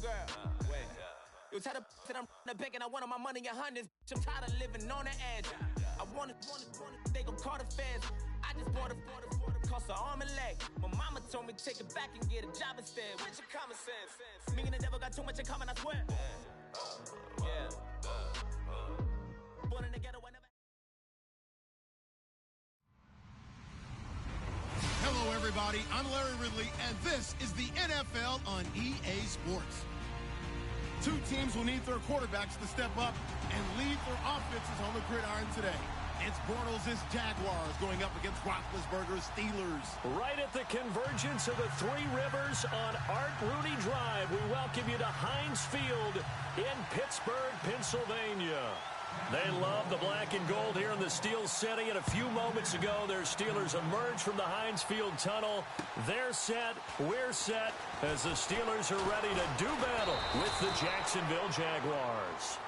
girl. Wait. You tell the that I'm the bank and I want all my money in hundreds. I'm tired of living on the edge. I want it, they gon' call the feds. I just bought a cost an arm and leg. My mama told me take it back and get a job instead. Where's your common sense? Me and the devil got too much in common, I swear. Yeah. Born in the ghetto, I never. Hello, everybody. I'm Larry Ridley, and this is the NFL on EA Sports. Two teams will need their quarterbacks to step up and lead their offenses on the gridiron today. It's Bortles' Jaguars going up against Roethlisberger's Steelers. Right at the convergence of the Three Rivers on Art Rooney Drive, we welcome you to Heinz Field in Pittsburgh, Pennsylvania. They love the black and gold here in the Steel City, and a few moments ago, their Steelers emerged from the Heinz Field tunnel. They're set, we're set, as the Steelers are ready to do battle with the Jacksonville Jaguars.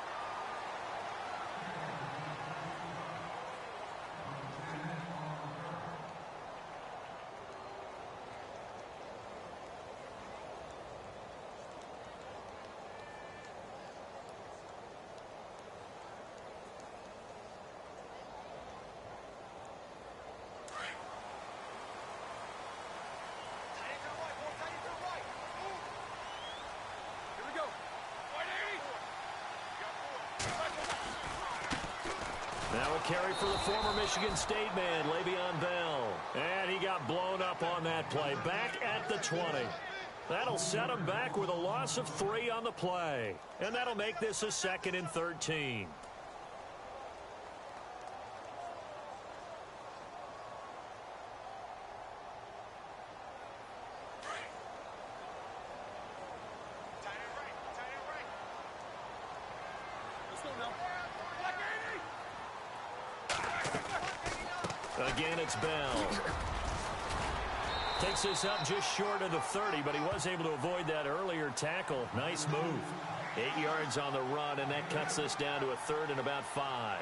Now a carry for the former Michigan State man, Le'Veon Bell. And he got blown up on that play. Back at the 20. That'll set him back with a loss of 3 on the play. And that'll make this a 2nd and 13. Again, it's Bell. Takes this up just short of the 30, but he was able to avoid that earlier tackle. Nice move. 8 yards on the run, and that cuts this down to a 3rd and about 5.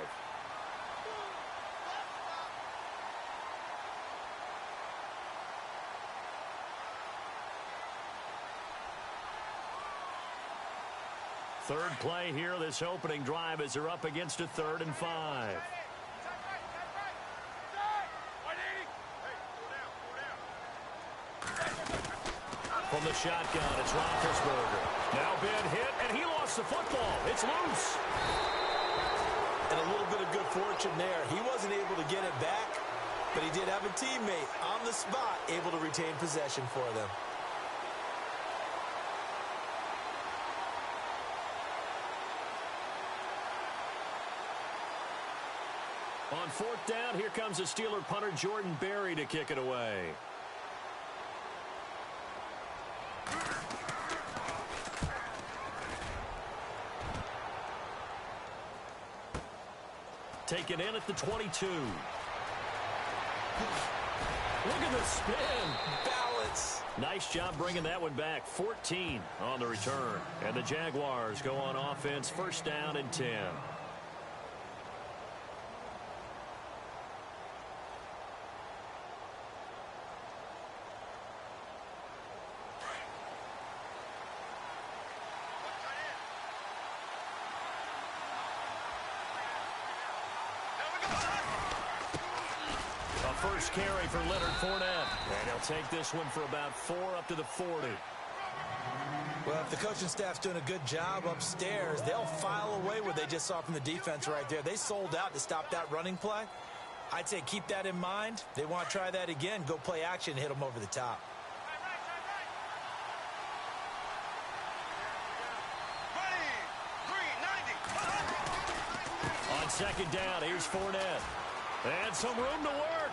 Third play here, this opening drive, as they're up against a 3rd and 5. From the shotgun, it's Roethlisberger. Now Ben hit, and he lost the football. It's loose. And a little bit of good fortune there. He wasn't able to get it back, but he did have a teammate on the spot able to retain possession for them. On 4th down, here comes the Steeler punter Jordan Berry to kick it away. Taken in at the 22. Look at the spin. Balance. Nice job bringing that one back. 14 on the return. And the Jaguars go on offense, 1st down and 10. First carry for Leonard Fournette. And he'll take this one for about 4 up to the 40. Well, if the coaching staff's doing a good job upstairs, they'll file away what they just saw from the defense right there. They sold out to stop that running play. I'd say keep that in mind. They want to try that again. Go play action, hit them over the top. On 2nd down, here's Fournette. And some room to work.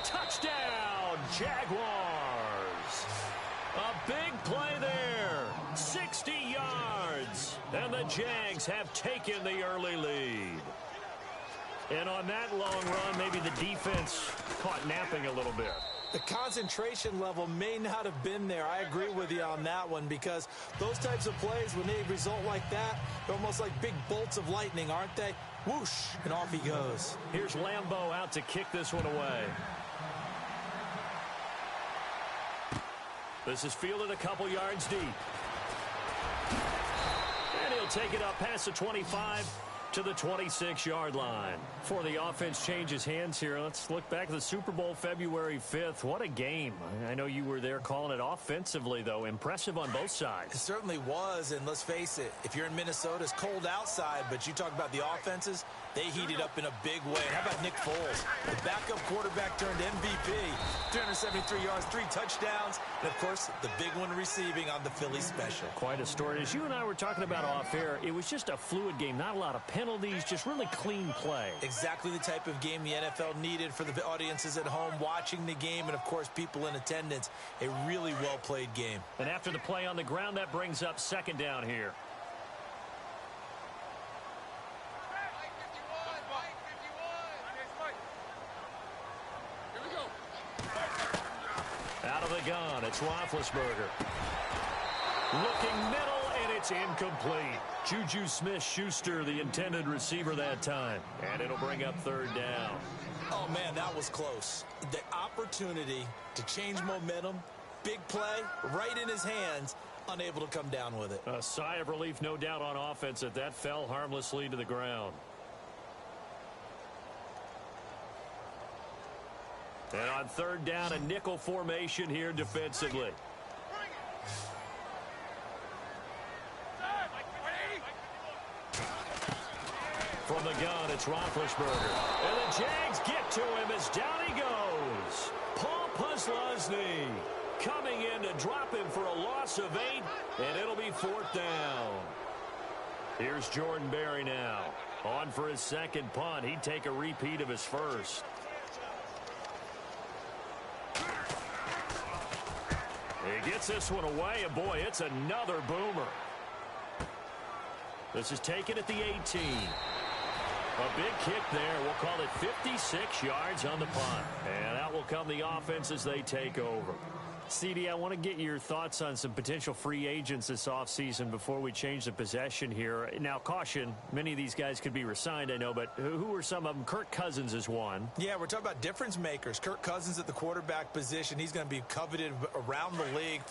Touchdown, Jaguars. A big play there. 60 yards. And the Jags have taken the early lead. And on that long run, maybe the defense caught napping a little bit. The concentration level may not have been there. I agree with you on that one, because those types of plays, when they result like that, they're almost like big bolts of lightning, aren't they? Whoosh, and off he goes. Here's Lambeau out to kick this one away. This is fielded a couple yards deep. And he'll take it up past the 25 to the 26-yard line. Before the offense changes hands here, let's look back at the Super Bowl February 5th. What a game. I know you were there calling it offensively, though. Impressive on both sides. It certainly was, and let's face it, if you're in Minnesota, it's cold outside, but you talk about the offenses, they heated up in a big way. And how about Nick Foles? The backup quarterback turned MVP, 373 yards, 3 touchdowns, and, of course, the big one receiving on the Philly special. Quite a story. As you and I were talking about off air, it was just a fluid game, not a lot of penalties, just really clean play. Exactly the type of game the NFL needed for the audiences at home watching the game and, of course, people in attendance. A really well-played game. And after the play on the ground, that brings up second down here. Out of the gun, it's Roethlisberger. Looking middle, and it's incomplete. Juju Smith-Schuster, the intended receiver that time. And it'll bring up third down. Oh, man, that was close. The opportunity to change momentum, big play, right in his hands, unable to come down with it. A sigh of relief, no doubt, on offense that fell harmlessly to the ground. And on third down, a nickel formation here defensively. From the gun, it's Roethlisberger. And the Jags get to him as down he goes. Paul Posluszny coming in to drop him for a loss of 8, and it'll be fourth down. Here's Jordan Berry now. On for his second punt. He'd take a repeat of his first. He gets this one away, and boy, it's another boomer. This is taken at the 18. A big kick there. We'll call it 56 yards on the punt. And out will come the offense as they take over. CD, I want to get your thoughts on some potential free agents this offseason before we change the possession here. Now, caution, many of these guys could be re-signed, I know, but who are some of them? Kirk Cousins is one. Yeah, we're talking about difference makers. Kirk Cousins at the quarterback position. He's going to be coveted around the league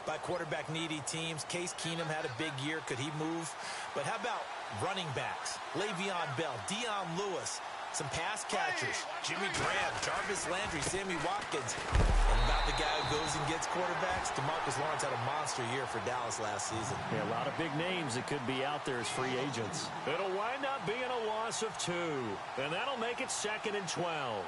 by quarterback-needy teams. Case Keenum had a big year. Could he move? But how about running backs? Le'Veon Bell, Dion Lewis, some pass catchers, Jimmy Graham, Jarvis Landry, Sammy Watkins. And about the guy who goes and gets quarterbacks, DeMarcus Lawrence had a monster year for Dallas last season. Yeah, a lot of big names that could be out there as free agents. It'll wind up being a loss of 2, and that'll make it 2nd and 12.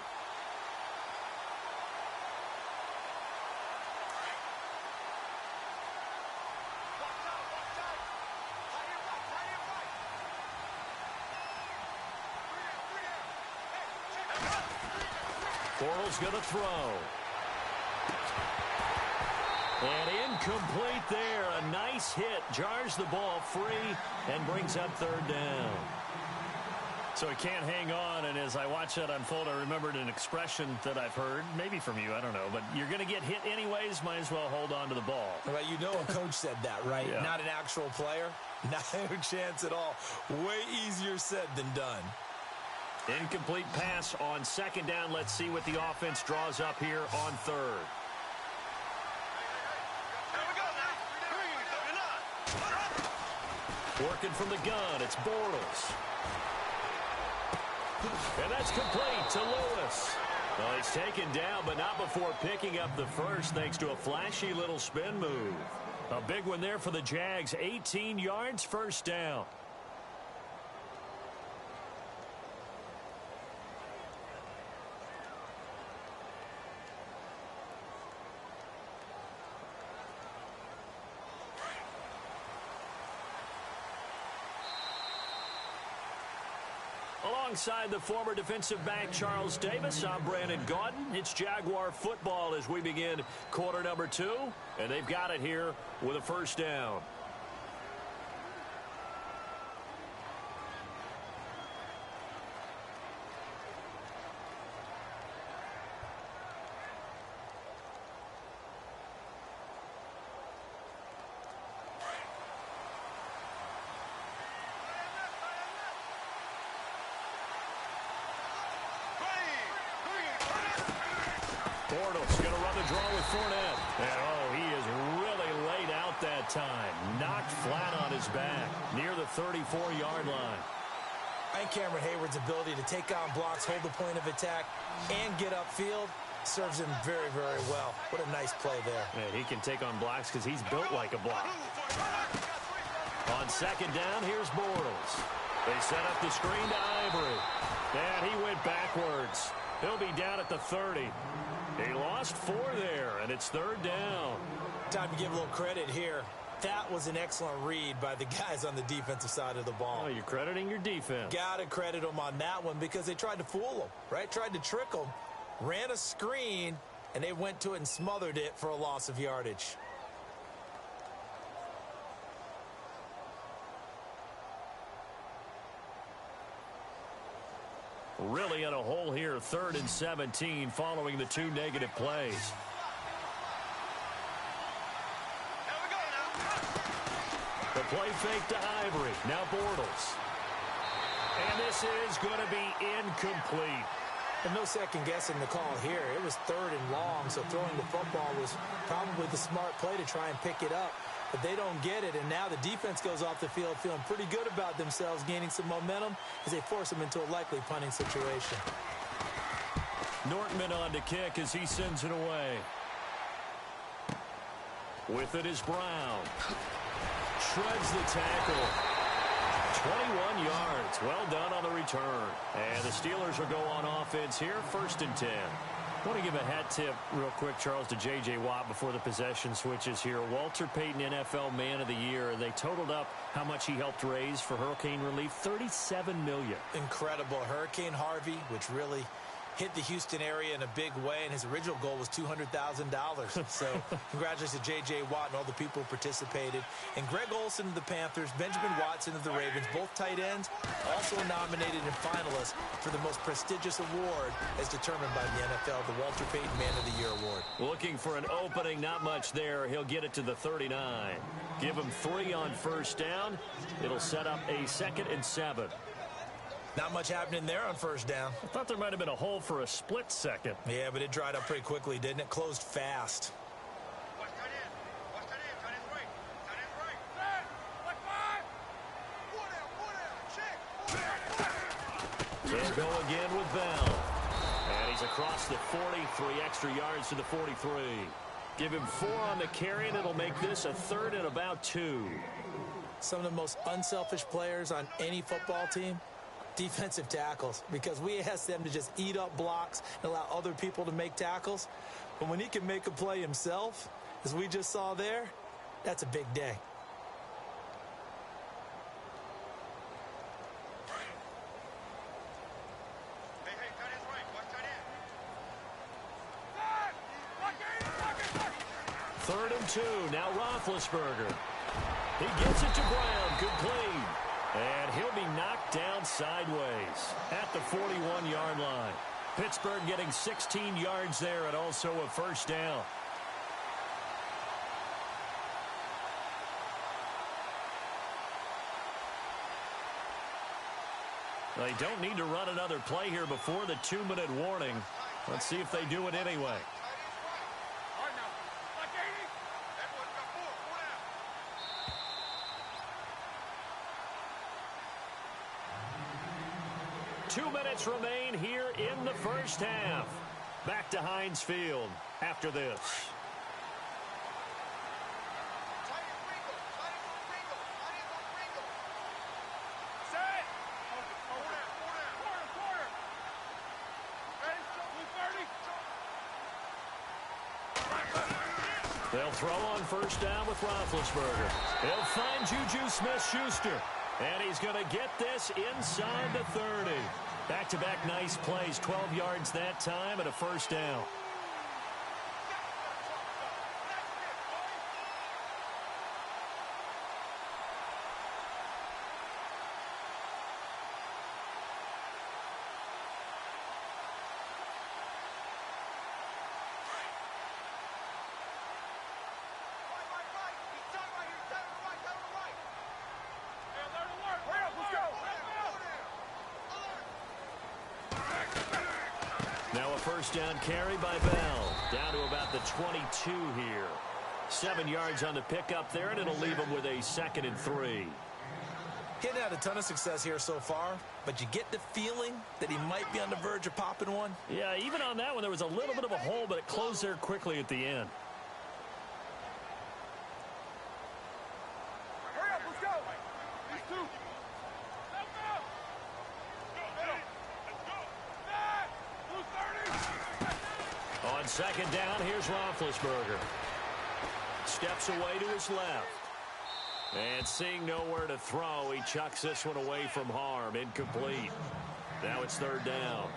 Bortles going to throw. And incomplete there. A nice hit. Jars the ball free and brings up third down. So he can't hang on, and as I watch that unfold, I remembered an expression that I've heard, maybe from you, I don't know, but you're going to get hit anyways, might as well hold on to the ball. Right, you know a coach said that, right? Yeah. Not an actual player. Not a chance at all. Way easier said than done. Incomplete pass on second down. Let's see what the offense draws up here on third. Working from the gun, it's Bortles. And that's complete to Lewis. Well, he's taken down, but not before picking up the first, thanks to a flashy little spin move. A big one there for the Jags. 18 yards, first down. Alongside the former defensive back Charles Davis, I'm Brandon Gaudin. It's Jaguar football as we begin quarter number 2, and they've got it here with a first down. Bortles going to run the draw with Fournette. And, oh, he is time. Knocked flat on his back near the 34-yard line. And Cameron Hayward's ability to take on blocks, hold the point of attack, and get upfield serves him very, very well. What a nice play there. Yeah, he can take on blocks because he's built like a block. On second down, here's Bortles. They set up the screen to Ivory. And he went backwards. He'll be down at the 30. He lost 4 there, and it's third down. Time to give a little credit here. That was an excellent read by the guys on the defensive side of the ball. Oh, you're crediting your defense. Got to credit them on that one because they tried to fool them, right? Tried to trick them, ran a screen, and they went to it and smothered it for a loss of yardage. Really in a hole here, 3rd and 17 following the 2 negative plays. The play fake to Ivory. Now Bortles. And this is going to be incomplete. And no second guessing the call here. It was 3rd and long, so throwing the football was probably the smart play to try and pick it up. But they don't get it, and now the defense goes off the field feeling pretty good about themselves, gaining some momentum as they force them into a likely punting situation. Nortman on to kick as he sends it away. With it is Brown. Shreds the tackle. 21 yards. Well done on the return. And the Steelers will go on offense here, 1st and 10. I want to give a hat tip real quick, Charles, to J.J. Watt before the possession switches here. Walter Payton, NFL Man of the Year. They totaled up how much he helped raise for hurricane relief, $37 million. Incredible. Hurricane Harvey, which really hit the Houston area in a big way, and his original goal was $200,000. So congratulations to J.J. Watt and all the people who participated. And Greg Olsen of the Panthers, Benjamin Watson of the Ravens, both tight ends, also nominated and finalists for the most prestigious award as determined by the NFL, the Walter Payton Man of the Year Award. Looking for an opening, not much there. He'll get it to the 39. Give him 3 on 1st down. It'll set up a 2nd and 7. Not much happening there on 1st down. I thought there might have been a hole for a split second. Yeah, but it dried up pretty quickly, didn't it? Closed fast. He'll go again with Bell. And he's across the 43 extra yards to the 43. Give him 4 on the carry, and it'll make this a 3rd and about 2. Some of the most unselfish players on any football team, defensive tackles, because we ask them to just eat up blocks and allow other people to make tackles. But when he can make a play himself, as we just saw there, that's a big day. Third and 2. Now Roethlisberger. He gets it to Brown. Complete. And he'll be knocked down sideways at the 41-yard line. Pittsburgh getting 16 yards there and also a 1st down. They don't need to run another play here before the 2-minute warning. Let's see if they do it anyway. 2 minutes remain here in the 1st half. Back to Heinz Field after this. They'll throw on 1st down with Roethlisberger. He'll find Juju Smith-Schuster. And he's going to get this inside the 30. Back-to-back nice plays, 12 yards that time and a 1st down. Now a 1st down carry by Bell. Down to about the 22 here. 7 yards on the pickup there, and it'll leave him with a 2nd and 3. He hadn't had a ton of success here so far, but you get the feeling that he might be on the verge of popping one. Yeah, even on that one, there was a little bit of a hole, but it closed there quickly at the end. Hurry up, let's go. These two. On 2nd down, here's Roethlisberger. Steps away to his left. And seeing nowhere to throw, he chucks this one away from harm. Incomplete. Now it's 3rd down.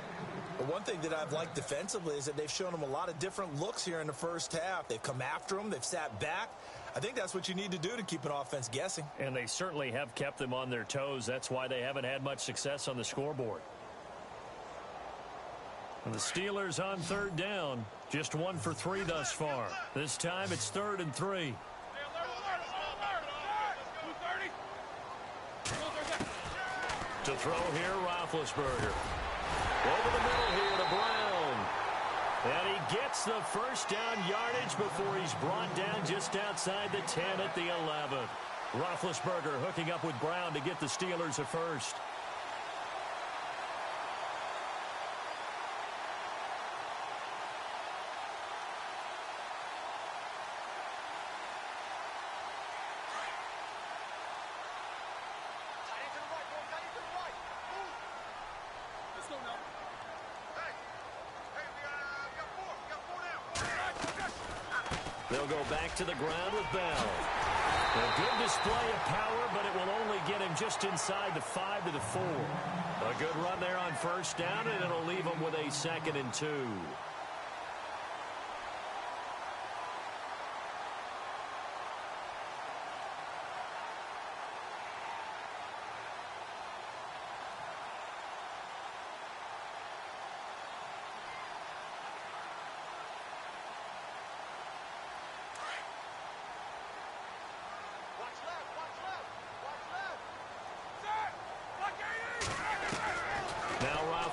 But one thing that I've liked defensively is that they've shown him a lot of different looks here in the first half. They've come after him. They've sat back. I think that's what you need to do to keep an offense guessing. And they certainly have kept them on their toes. That's why they haven't had much success on the scoreboard. And the Steelers on 3rd down. Just 1 for 3 thus far. This time it's 3rd and 3. To throw here, Roethlisberger. Over the middle here to Brown. And he gets the first down yardage before he's brought down just outside the 10 at the 11. Roethlisberger hooking up with Brown to get the Steelers a first. They'll go back to the ground with Bell. A good display of power, but it will only get him just inside the 5 to the 4. A good run there on 1st down, and it'll leave him with a 2nd and 2.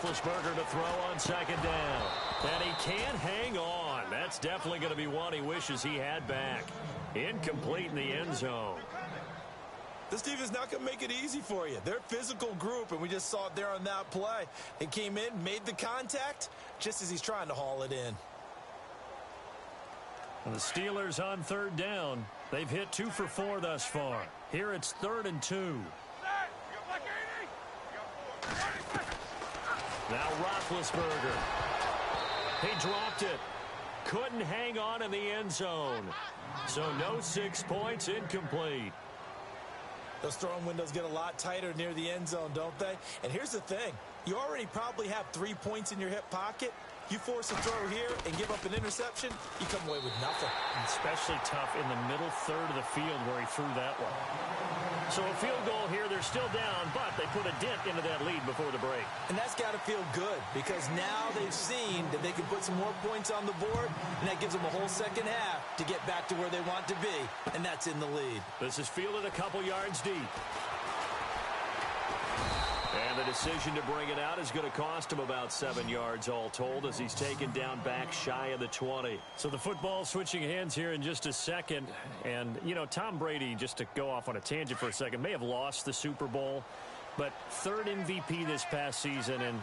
Roethlisberger to throw on 2nd down. And he can't hang on. That's definitely going to be one he wishes he had back. Incomplete in the end zone. This team is not going to make it easy for you. They're a physical group, and we just saw it there on that play. He came in, made the contact, just as he's trying to haul it in. And the Steelers on 3rd down. They've hit 2 for 4 thus far. Here it's 3rd and 2. Now Roethlisberger. He dropped it. Couldn't hang on in the end zone. So no 6 points, incomplete. Those throwing windows get a lot tighter near the end zone, don't they? And here's the thing. You already probably have 3 points in your hip pocket. You force a throw here and give up an interception, you come away with nothing. Especially tough in the middle 3rd of the field where he threw that one. So a field goal here. They're still down, but they put a dent into that lead before the break. And that's got to feel good because now they've seen that they can put some more points on the board, and that gives them a whole 2nd half to get back to where they want to be, and that's in the lead. This is fielded a couple yards deep. And the decision to bring it out is going to cost him about 7 yards all told as he's taken down back shy of the 20. So the football switching hands here in just a second. And, you know, Tom Brady, just to go off on a tangent for a second, may have lost the Super Bowl, but 3rd MVP this past season, and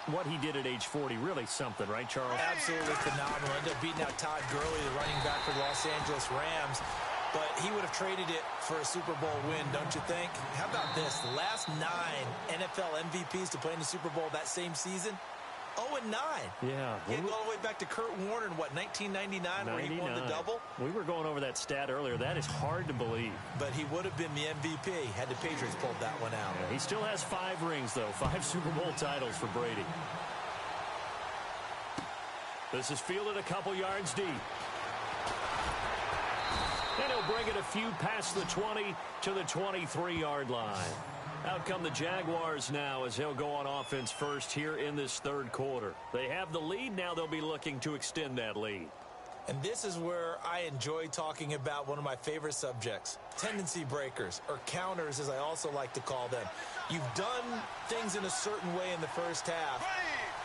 what he did at age 40, really something, right, Charles? Absolutely phenomenal. Ended up beating out Todd Gurley, the running back for the Los Angeles Rams. But he would have traded it for a Super Bowl win, don't you think? How about this? The last 9 NFL MVPs to play in the Super Bowl that same season, 0-9. Yeah. He had to go all the way back to Kurt Warner in, what, 1999, where he won the double? We were going over that stat earlier. That is hard to believe. But he would have been the MVP had the Patriots pulled that one out. Yeah, he still has 5 rings, though. 5 Super Bowl titles for Brady. This is fielded a couple yards deep. And he'll bring it a few past the 20 to the 23-yard line. Out come the Jaguars now as they'll go on offense first here in this 3rd quarter. They have the lead. Now they'll be looking to extend that lead. And this is where I enjoy talking about one of my favorite subjects, tendency breakers, or counters as I also like to call them. You've done things in a certain way in the first half,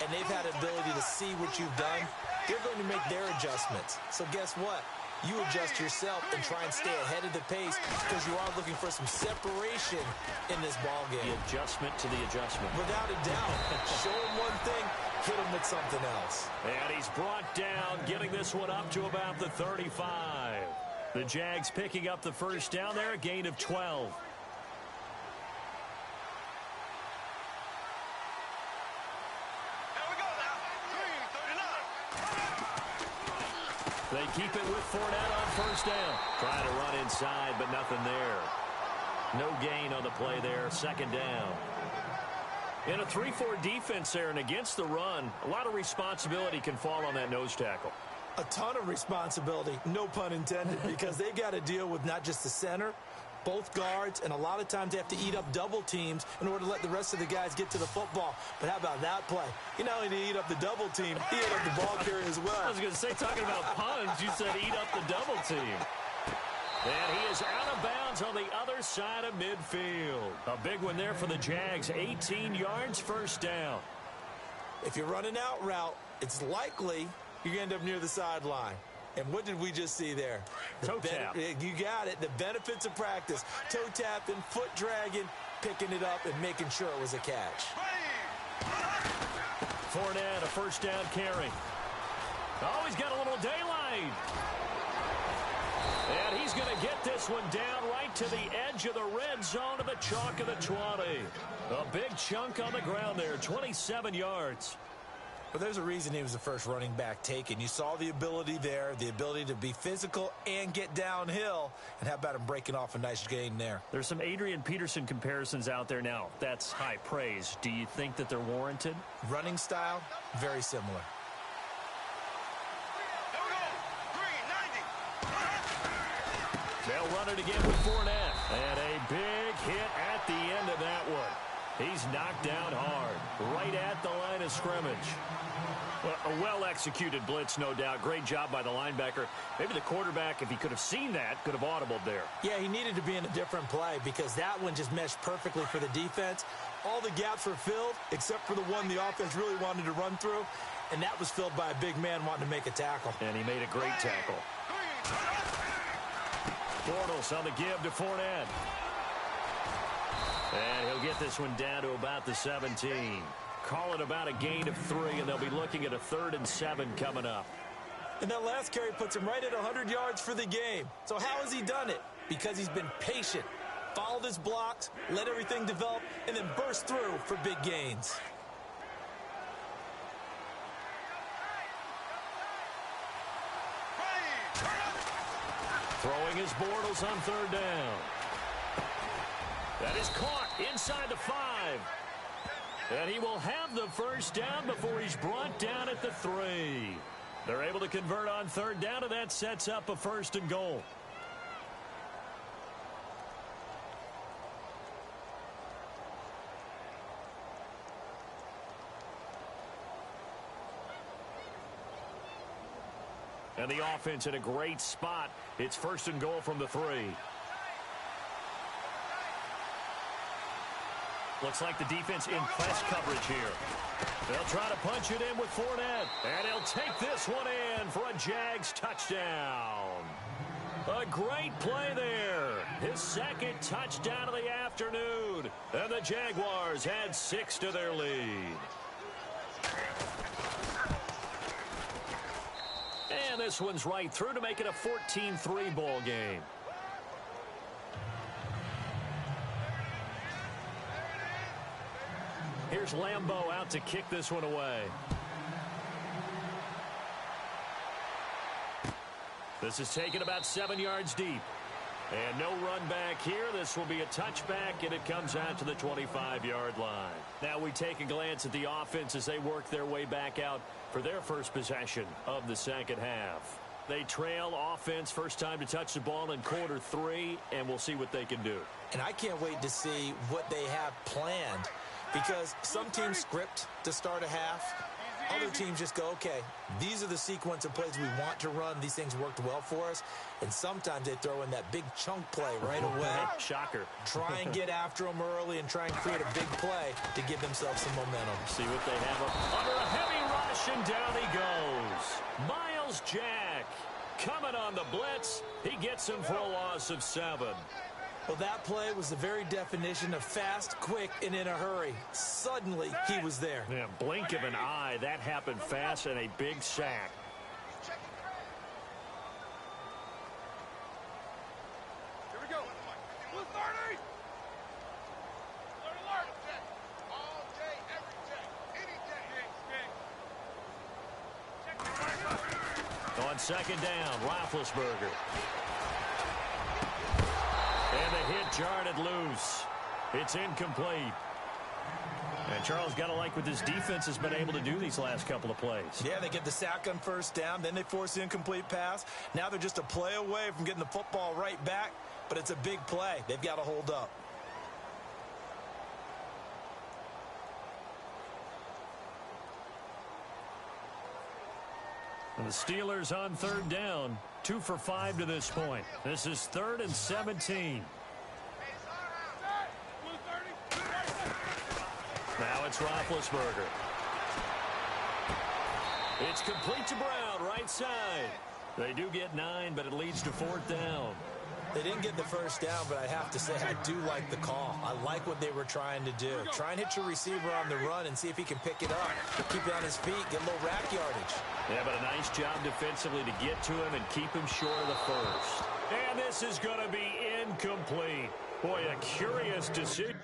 and they've had ability to see what you've done. They're going to make their adjustments. So guess what? you adjust yourself and try and stay ahead of the pace because you are looking for some separation in this ball game. The adjustment to the adjustment. Without a doubt. Show him one thing, hit him with something else. And he's brought down, getting this one up to about the 35. The Jags picking up the first down there, a gain of 12. They keep it with Fournette on first down. Trying to run inside, but nothing there. No gain on the play there. Second down. In a 3-4 defense there and against the run, a lot of responsibility can fall on that nose tackle. A ton of responsibility, no pun intended, because they've got to deal with not just the center, both guards, and a lot of times they have to eat up double teams in order to let the rest of the guys get to the football. But how about that play? You not only eat up the double team, he ate up the ball carrier as well. I was going to say, talking about puns, you said eat up the double team. And he is out of bounds on the other side of midfield. A big one there for the Jags, 18 yards, first down. If you're running out route, it's likely you're going to end up near the sideline. And what did we just see there? Toe tap. You got it. The benefits of practice. Toe tapping, foot dragging, picking it up, and making sure it was a catch. Fournette, a first down carry. Oh, he's got a little daylight. And he's going to get this one down right to the edge of the red zone of the chalk of the 20. A big chunk on the ground there, 27 yards. But there's a reason he was the first running back taken. You saw the ability there, the ability to be physical and get downhill. And how about him breaking off a nice gain there? There's some Adrian Peterson comparisons out there now. That's high praise. Do you think that they're warranted? Running style, very similar. They'll run it again with Fournette. And a big hit at the end of that one. He's knocked down hard, right at the line of scrimmage. Well, a well-executed blitz, no doubt. Great job by the linebacker. Maybe the quarterback, if he could have seen that, could have audibled there. Yeah, he needed to be in a different play because that one just meshed perfectly for the defense. All the gaps were filled except for the one the offense really wanted to run through, and that was filled by a big man wanting to make a tackle. And he made a great tackle. Bortles on the give to Fournette. And he'll get this one down to about the 17. Call it about a gain of 3, and they'll be looking at a 3rd and 7 coming up. And that last carry puts him right at 100 yards for the game. So how has he done it? Because he's been patient, followed his blocks, let everything develop, and then burst through for big gains. Throwing his Bortles on 3rd down. That is caught inside the 5. And he will have the first down before he's brought down at the 3. They're able to convert on 3rd down, and that sets up a 1st and goal. And the offense in a great spot. It's 1st and goal from the 3. Looks like the defense in press coverage here. They'll try to punch it in with Fournette. And he'll take this one in for a Jags touchdown. A great play there. His 2nd touchdown of the afternoon. And the Jaguars add 6 to their lead. And this one's right through to make it a 14-3 ball game. Here's Lambeau out to kick this one away. This is taken about 7 yards deep. And no run back here. This will be a touchback, and it comes out to the 25-yard line. Now we take a glance at the offense as they work their way back out for their first possession of the 2nd half. They trail offense, first time to touch the ball in quarter 3, and we'll see what they can do. And I can't wait to see what they have planned, because some teams script to start a half. Other teams just go, okay, these are the sequence of plays we want to run. These things worked well for us. And sometimes they throw in that big chunk play right away. Shocker. Try and get after them early and try and create a big play to give themselves some momentum. See what they have up under a heavy rush, and down he goes. Miles Jack coming on the blitz. He gets him for a loss of 7. Well, that play was the very definition of fast, quick, and in a hurry. Suddenly, he was there. Yeah, blink of an eye. That happened fast and a big sack. Here we go. Blue 30. Alert, alert. All day, every day, any day. On second down, Roethlisberger. And the hit jarred loose. It's incomplete. And Charles, got to like what this defense has been able to do these last couple of plays. Yeah, they get the sack on first down, then they force the incomplete pass. Now they're just a play away from getting the football right back, but it's a big play. They've got to hold up. And the Steelers on third down, 2 for 5 to this point. This is 3rd and 17. Now it's Roethlisberger. It's complete to Brown, right side. They do get 9, but it leads to 4th down. They didn't get the first down, but I have to say I do like the call. I like what they were trying to do. Try and hit your receiver on the run and see if he can pick it up. Keep it on his feet, get a little rack yardage. Yeah, but a nice job defensively to get to him and keep him short of the first. And this is going to be incomplete. Boy, a curious decision.